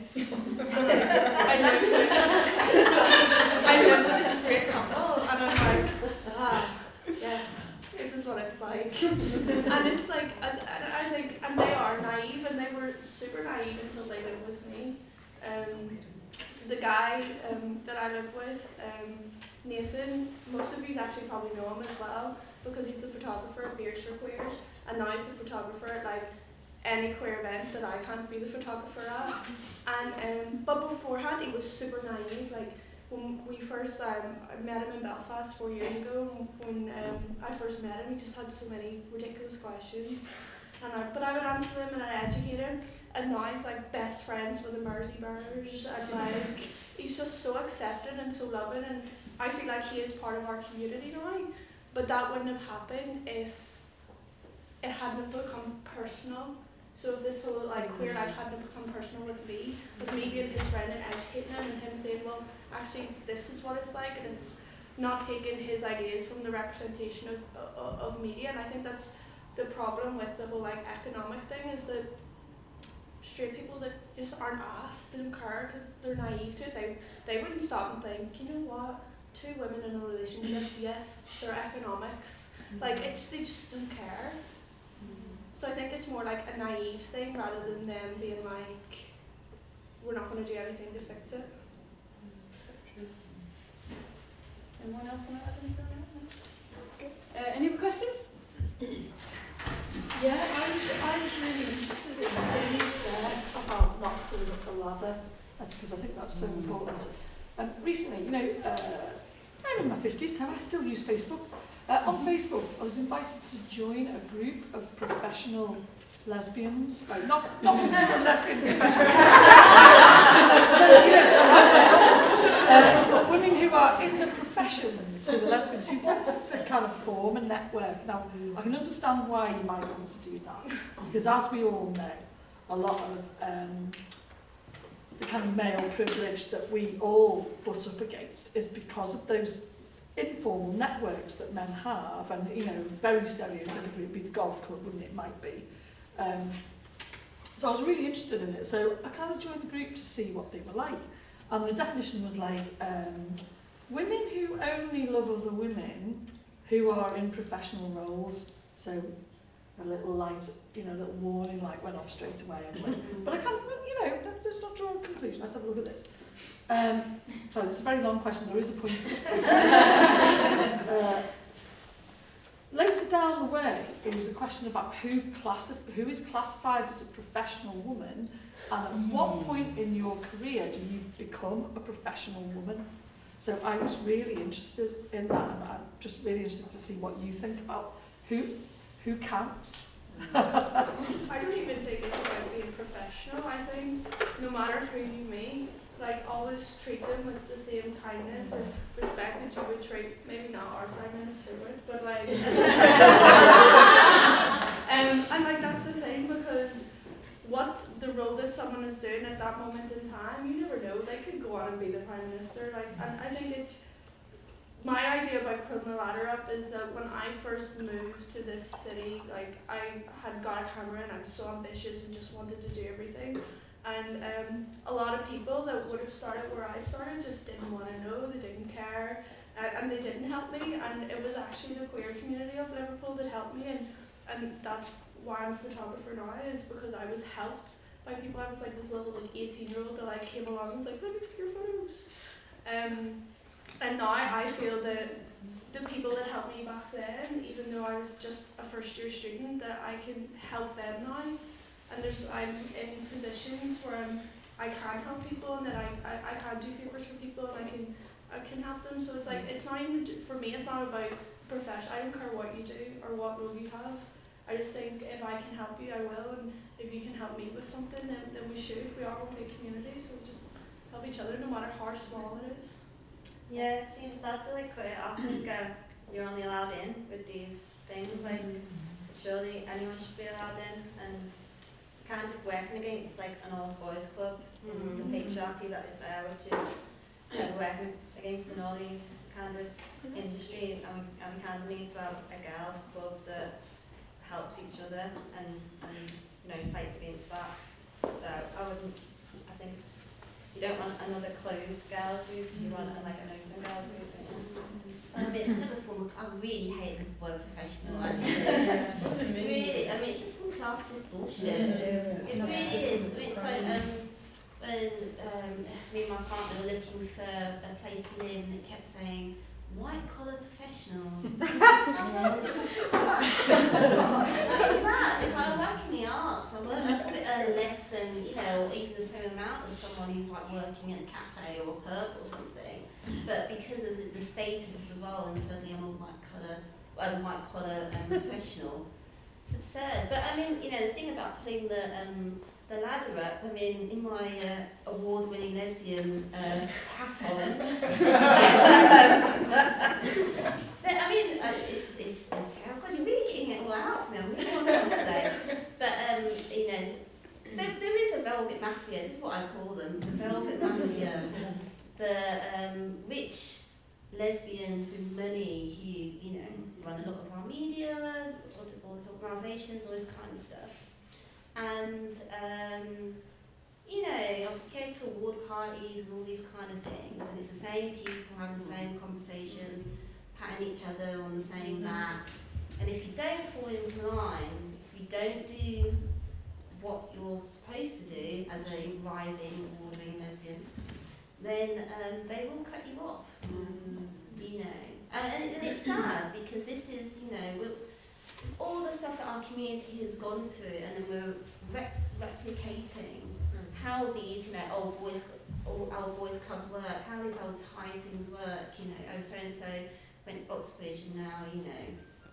I live with a straight couple, and I'm like, yes, this is what it's like. And it's like, and I think, and they are naive, and they were super naive until they lived with me. The guy that I live with, Nathan, most of you actually probably know him as well, because he's the photographer at Beers for Queers, and now he's the photographer at like any queer event that I can't be the photographer at. And but beforehand he was super naive. Like when we first I met him in Belfast 4 years ago, when I first met him, he just had so many ridiculous questions. But I would answer them and I'd educate him, and now he's like best friends with the Mersey Burners, and like he's just so accepted and so loving, and I feel like he is part of our community now. But that wouldn't have happened if it hadn't become personal. So if this whole like queer life hadn't become personal with me being his friend and educating him, and him saying, well, actually this is what it's like, and it's not taking his ideas from the representation of media. And I think that's the problem with the whole like economic thing, is that straight people that just aren't asked, they don't care because they're naive to it. They wouldn't stop and think, you know what, two women in a relationship, yes, they're economics. Like they just don't care. So I think it's more like a naive thing rather than them being like, we're not going to do anything to fix it.
Anyone else want to add anything on that? Any other questions?
Yeah, I was really interested in the thing you said about not pulling up the ladder, because I think that's so important. And recently, you know, I'm in my 50s, so I still use Facebook. On Facebook, I was invited to join a group of professional lesbians, like not lesbian professionals, but women who are in the professions, who are lesbians, who want to kind of form a network. Now, I can understand why you might want to do that, because as we all know, a lot of the kind of male privilege that we all butt up against is because of those informal networks that men have, and very stereotypically it'd be the golf club, wouldn't it? Might be. So I was really interested in it, so I kind of joined the group to see what they were like, and the definition was like women who only love other women who are in professional roles. So a little light, a little warning light went off straight away anyway. But I kind of, let's not draw a conclusion. Let's have a look at this. Sorry, this is a very long question. There is a point to it. Later down the way, there was a question about who is classified as a professional woman, and at what point in your career do you become a professional woman? So I was really interested in that, and I'm just really interested to see what you think about who counts.
I don't even think it's about being professional. I think no matter who you meet, like, always treat them with the same kindness and respect that you would treat, maybe not our Prime Minister would, but like, and like that's the thing, because what the role that someone is doing at that moment in time, you never know. They could go on and be the Prime Minister, like, and I think it's, my idea about putting the ladder up is that when I first moved to this city, like, I had got a camera and I was so ambitious and just wanted to do everything. And a lot of people that would have started where I started just didn't want to know, they didn't care, and they didn't help me. And it was actually the queer community of Liverpool that helped me, and that's why I'm a photographer now, is because I was helped by people. I was like this little 18-year-old that like came along and was like, let me take your photos. And now I feel that the people that helped me back then, even though I was just a first-year student, that I can help them now. And I'm in positions where I can help people, and that I can do favours for people, and I can help them. So it's like, it's not even, for me, it's not about profession. I don't care what you do or what role you have. I just think if I can help you, I will, and if you can help me with something, then we should. We are one big community, so we just help each other, no matter how small it is.
Yeah, it seems bad to like quite often go, you're only allowed in with these things, like surely anyone should be allowed in, and kind of working against like an all boys club, the patriarchy that is there, which is working against in all these kind of industries, and we kind of need to have a girls club that helps each other and fights against that. So I think it's, you don't want another closed girls group, you want like an open girls group.
It's another form of, I really hate the word professional, actually. Really, it's just some classist bullshit. It really is. It's like, when me and my partner were looking for a place to live, and it kept saying, white collar professionals. What is that? It's like, I work in the arts. I probably earn less than, or even the same amount as someone who's like working in a cafe or a pub or something. But because of the status of the role, and suddenly I'm a white collar professional, it's absurd. But I mean, the thing about putting the ladder up, I mean, in my award-winning lesbian hat on, but I mean, it's terrible. God, you're really getting it all out for me. I'm really on today. But there is a velvet mafia. This is what I call them, the velvet mafia. The rich lesbians with money who, run a lot of our media, all these organisations, all this kind of stuff. And, I'll go to award parties and all these kind of things, and it's the same people having the same conversations, patting each other on the same back. And if you don't fall into line, if you don't do what you're supposed to do as a rising, award-winning lesbian, then they will cut you off. And it's sad, because this is, all the stuff that our community has gone through, and then we're replicating how these, old boys clubs work, how these old Thai things work. So and so went to Oxbridge, and now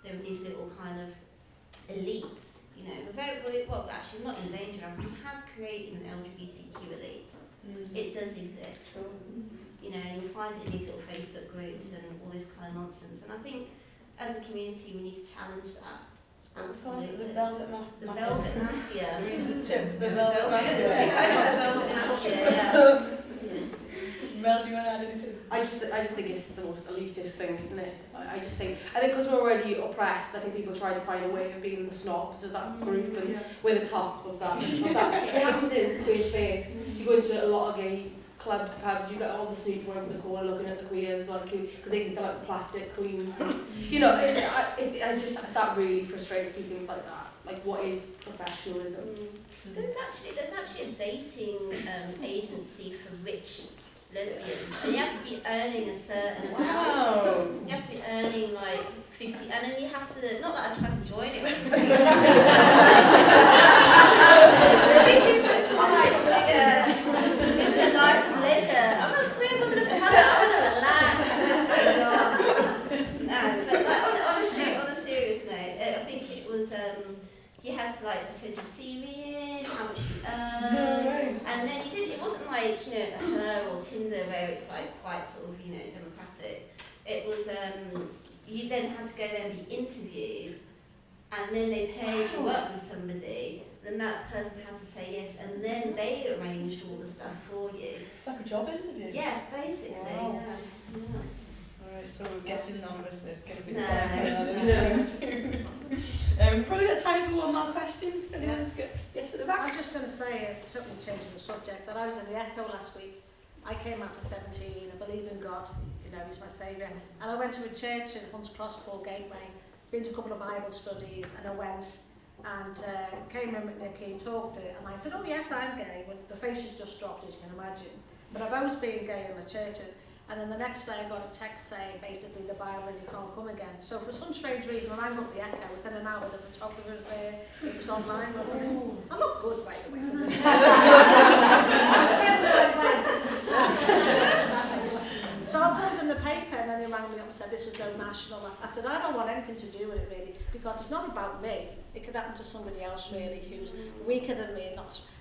there are these little kind of elites you know, actually not in danger of, we have created an LGBTQ elite. It does exist. You know, you find it in these little Facebook groups and all this kind of nonsense. And I think as a community we need to challenge that. Absolutely.
The Velvet Mafia.
The Velvet Mafia.
So we need to tip the Velvet Mafia.
The Velvet Mafia, yeah.
Mel, do you want to add anything?
I just think it's the most elitist thing, isn't it? I think because we're already oppressed, I think people try to find a way of being the snobs of that group, and we're the top of that. It happens in queer space. You go into a lot of gay clubs, pubs, you get all the super ones in the corner looking at the queers, like, because they think they're like plastic queens. And, you know, that really frustrates me, things like that. Like, what is professionalism?
There's actually a dating agency for rich lesbians, and you have to be earning a certain amount.
Wow.
You have to be earning like 50, and then you have to, not that I try to join it, looking for some like sugar, living a life of leisure. I'm not clear, I'm going to have it, I want to relax, what's going on? No, but like, on a serious note, I think it was, you had to like send your CV in, how much you earn, and then you didn't, it wasn't like, you know, Her or Tinder where it's like quite sort of, you know, democratic. It was, you then had to go there and be interviews, and then they paid to work with somebody, then that person had to say yes, and then they arranged all the stuff for you.
It's like a job interview.
Yeah, basically,
Wow.
yeah.
Alright, so we're guessing numbers that get a bit
No.
probably got time for one more question. Anyone's got yes at the back?
I'm just going to say, certainly changing the subject, that I was in the Echo last week. I came after 17, I believe in God, you know, He's my saviour. And I went to a church in Hunts Cross called Gateway, been to a couple of Bible studies, and I went and came in with Nikki, talked it, and I said, oh yes, I'm gay, but the faces just dropped, as you can imagine. But I've always been gay in the churches. And then the next day I got a text saying basically the Bible and you can't come again. So for some strange reason, when I looked at the Echo, within an hour the photographer was there, it was online, wasn't it? I look good, by the way, for this. So I put it in the paper, and then they rang me up and said, this is no national. I said, I don't want anything to do with it really, because it's not about me. It could happen to somebody else really who's weaker than me.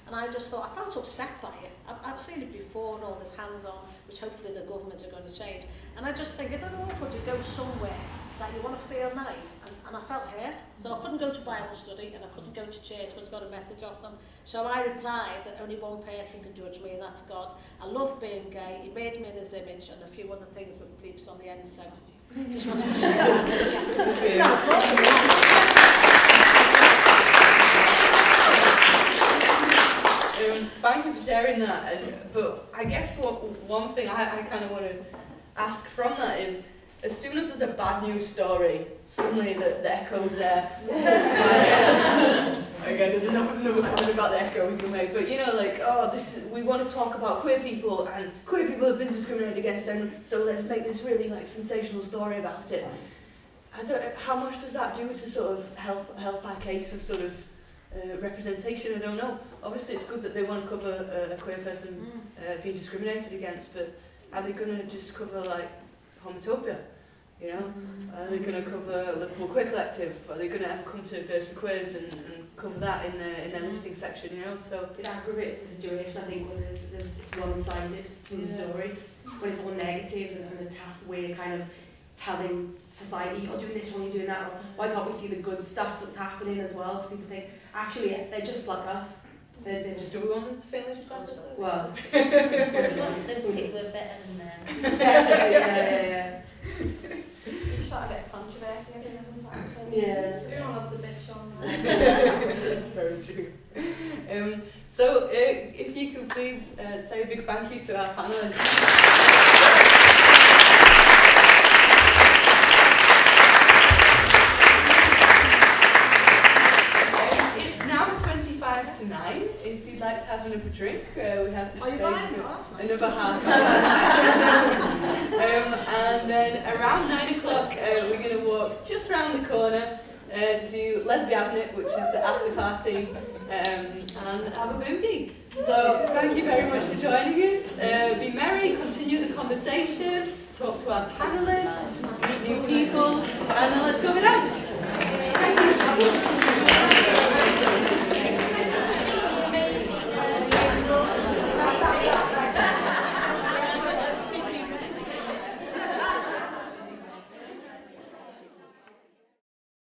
And I just thought, I felt upset by it. I've seen it before, and all this hands-on, which hopefully the governments are going to change. And I just think it's awful to go somewhere that you want to feel nice, and I felt hurt. So I couldn't go to Bible study, and I couldn't go to church because I got a message off them. So I replied that only one person can judge me, and that's God. I love being gay. He made me in His image, and a few other things with bleeps on the end. So just wanted to share that.
Thank you for sharing that. But I guess one thing I kind of want to ask from that is, as soon as there's a bad news story, suddenly the Echo's there. Again, there's another comment about the Echo we can make. But you know, like, oh, we want to talk about queer people, and queer people have been discriminated against, and so let's make this really like sensational story about it. How much does that do to sort of help our case of sort of representation? I don't know. Obviously, it's good that they want to cover a queer person being discriminated against, but are they going to just cover like homotopia? You know, are they going to cover Liverpool Queer Collective? Are they going to ever come to Burst for Queers and cover that in their listing section? You know, so
it aggravates the situation. I think when it's one-sided in the story, when it's all negative and an attack way of kind of telling society, you're doing this, you're doing that. Or, why can't we see the good stuff that's happening as well? So people think, actually, they're just like us. They're just.
Do we want them to feel like just like us?
Well,
we want them to think we're better than them.
Definitely, yeah.
Just like a bit of controversy, I think, isn't that?
Yeah.
Everyone loves a bitch on that.
Very true. So, if you could please say a big thank you to our panelists. It's now 25 to 9. If you'd like to have another drink, we have the space for another half hour. And then around 9 o'clock, we're going to walk just round the corner to Lesbian, which is the after party, and have a boogie. So thank you very much for joining us. Be merry, continue the conversation, talk to our panelists, meet new people, and then let's go with us. Thank you.